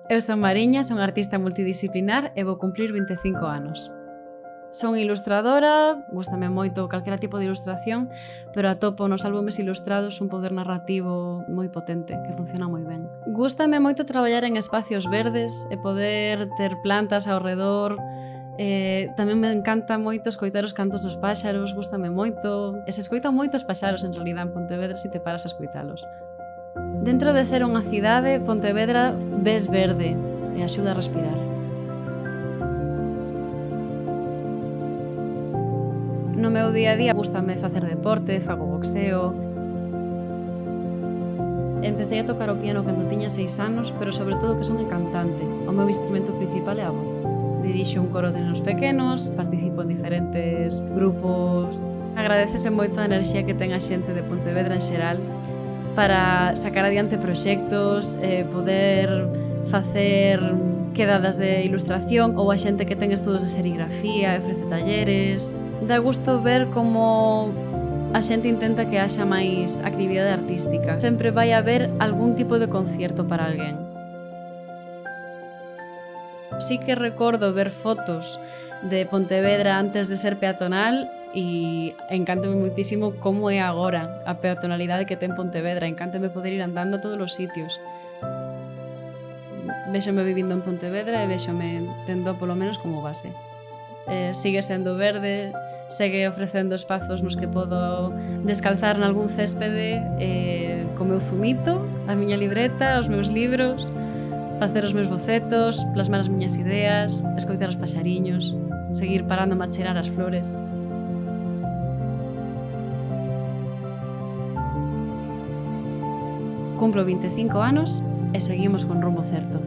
Eu son Mariña, son artista multidisciplinar e vou cumplir 25 anos. Son ilustradora, gústame moito calquera tipo de ilustración, pero atopo nos álbumes ilustrados un poder narrativo moi potente, que funciona moi ben. Gústame moito traballar en espacios verdes e poder ter plantas ao redor. Tamén me encanta moito escoitar os cantos dos páxaros, gústame moito. E se escoitan moitos páxaros en realidad en Pontevedra se te paras a escoitalos. Dentro de ser unha cidade, Pontevedra ves verde e axuda a respirar. No meu día a día gústame facer deporte, fago boxeo. Empecé a tocar o piano cando tiña 6 anos, pero sobre todo que son cantante. O meu instrumento principal é a voz. Dirixo un coro de nenos pequenos, participo en diferentes grupos. Agradecese moito a enerxía que ten a xente de Pontevedra en xeral para sacar adiante proxectos, poder facer quedadas de ilustración ou a xente que ten estudos de serigrafía e ofrece talleres. Dá gusto ver como a xente intenta que haxa máis actividade artística. Sempre vai haber algún tipo de concierto para alguén. Sí que recordo ver fotos de Pontevedra antes de ser peatonal e encántame moitísimo como é agora a peatonalidade que ten Pontevedra. Encántame poder ir andando a todos os sitios. Véxome vivindo en Pontevedra e véxome tendo polo menos como base. Sigue sendo verde, segue ofrecendo espazos nos que podo descalzar nalgún céspede co meu zumito, a miña libreta, os meus libros, facer os meus bocetos, plasmar as miñas ideas, escoitar os paxariños, seguir parando a cheirar as flores. Cumplo 25 anos e seguimos con rumbo certo.